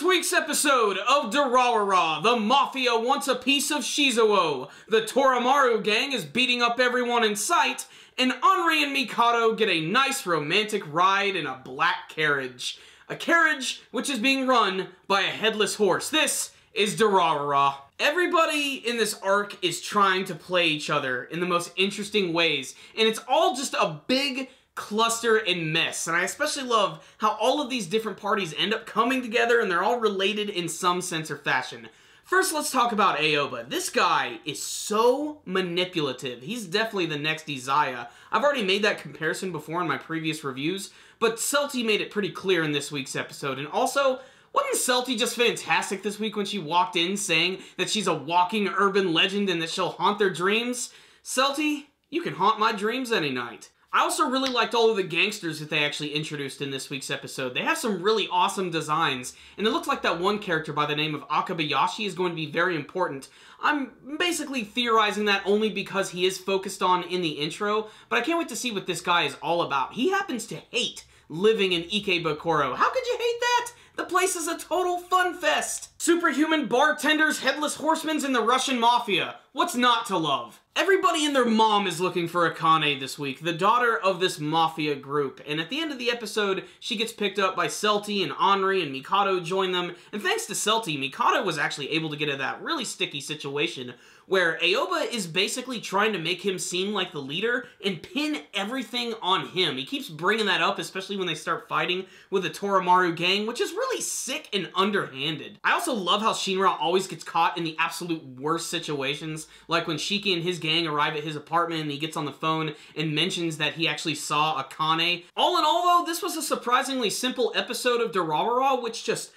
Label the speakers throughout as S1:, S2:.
S1: week's episode of Durarara, the Mafia wants a piece of Shizuo, the Toramaru gang is beating up everyone in sight, and Henri and Mikado get a nice romantic ride in a black carriage. A carriage which is being run by a headless horse. This is Durarara. Everybody in this arc is trying to play each other in the most interesting ways, and it's all just a big cluster and mess, and I especially love how all of these different parties end up coming together and they're all related in some sense or fashion. First, let's talk about Aoba. This guy is so manipulative. He's definitely the next Izaya. I've already made that comparison before in my previous reviews, but Celty made it pretty clear in this week's episode. And also, wasn't Celty just fantastic this week when she walked in saying that she's a walking urban legend and that she'll haunt their dreams? Celty, you can haunt my dreams any night. I also really liked all of the gangsters that they actually introduced in this week's episode. They have some really awesome designs, and it looks like that one character by the name of Akabayashi is going to be very important. I'm basically theorizing that only because he is focused on in the intro, but I can't wait to see what this guy is all about. He happens to hate living in Ikebukuro. How could you hate that? The place is a total fun fest. Superhuman bartenders, headless horsemen, and the Russian mafia. What's not to love? Everybody and their mom is looking for Akane this week, the daughter of this mafia group. And at the end of the episode, she gets picked up by Celty and Henri, and Mikado join them. And thanks to Celty, Mikado was actually able to get out of that really sticky situation where Aoba is basically trying to make him seem like the leader and pin everything on him. He keeps bringing that up, especially when they start fighting with the Toramaru gang, which is really sick and underhanded. I also love how Shinra always gets caught in the absolute worst situations, like when Shiki and his gang arrive at his apartment and he gets on the phone and mentions that he actually saw Akane. All in all, though, this was a surprisingly simple episode of Durarara, which just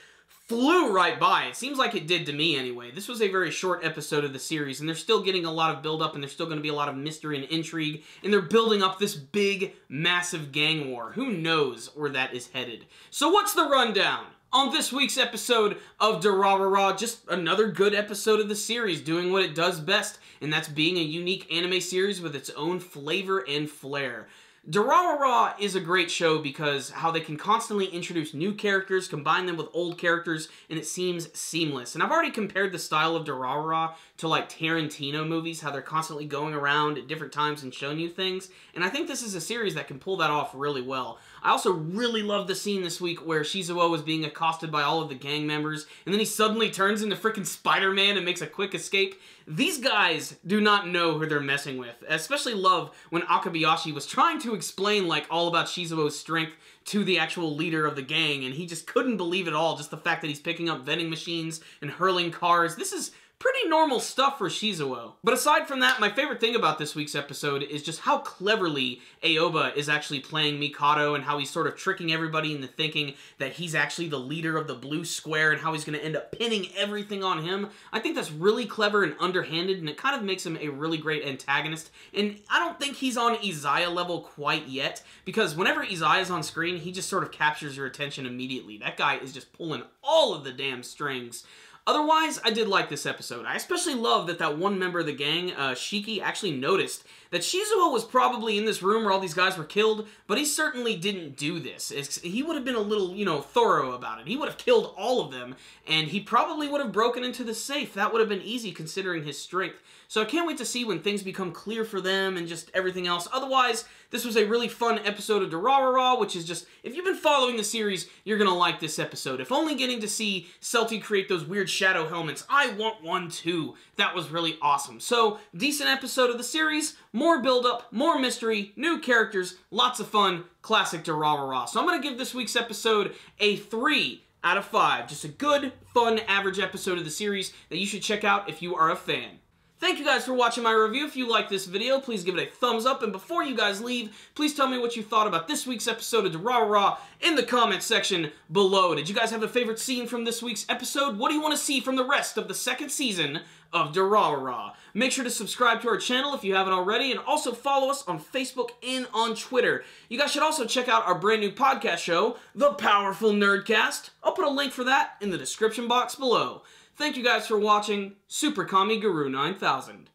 S1: flew right by. It seems like it did to me anyway. This was a very short episode of the series, and they're still getting a lot of build-up, and there's still going to be a lot of mystery and intrigue, and they're building up this big, massive gang war. Who knows where that is headed? So what's the rundown? On this week's episode of Durarara, just another good episode of the series doing what it does best, and that's being a unique anime series with its own flavor and flair. Durarara is a great show because how they can constantly introduce new characters, combine them with old characters, and it seems seamless. And I've already compared the style of Durarara to like Tarantino movies, how they're constantly going around at different times and showing you things, and I think this is a series that can pull that off really well. I also really love the scene this week where Shizuo is being accosted by all of the gang members, and then he suddenly turns into freaking Spider-Man and makes a quick escape. These guys do not know who they're messing with. I especially love when Akabayashi was trying to explain like all about Shizuo's strength to the actual leader of the gang, and he just couldn't believe it all, just the fact that he's picking up vending machines and hurling cars. This is pretty normal stuff for Shizuo. But aside from that, my favorite thing about this week's episode is just how cleverly Aoba is actually playing Mikado and how he's sort of tricking everybody into thinking that he's actually the leader of the blue square and how he's going to end up pinning everything on him. I think that's really clever and underhanded, and it kind of makes him a really great antagonist. And I don't think he's on Izaya level quite yet, because whenever Izaya's on screen, he just sort of captures your attention immediately. That guy is just pulling all of the damn strings. Otherwise, I did like this episode. I especially love that that one member of the gang, Shiki, actually noticed that Shizuo was probably in this room where all these guys were killed, but he certainly didn't do this. He would have been a little, thorough about it. He would have killed all of them, and he probably would have broken into the safe. That would have been easy considering his strength. So I can't wait to see when things become clear for them and just everything else. Otherwise, this was a really fun episode of Durarara, which is just, if you've been following the series, you're going to like this episode. If only getting to see Celty create those weird shadow helmets, I want one too. That was really awesome. So, decent episode of the series, more build-up, more mystery, new characters, lots of fun, classic Durarara. So I'm going to give this week's episode a 3 out of 5. Just a good, fun, average episode of the series that you should check out if you are a fan. Thank you guys for watching my review. If you liked this video, please give it a thumbs up. And before you guys leave, please tell me what you thought about this week's episode of Durarara in the comment section below. Did you guys have a favorite scene from this week's episode? What do you want to see from the rest of the second season of Durarara? Make sure to subscribe to our channel if you haven't already, and also follow us on Facebook and on Twitter. You guys should also check out our brand new podcast show, The Powerful Nerdcast. I'll put a link for that in the description box below. Thank you guys for watching. Super Kami Guru 9000.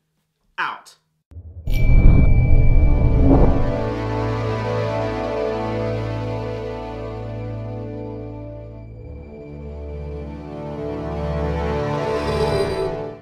S1: Out.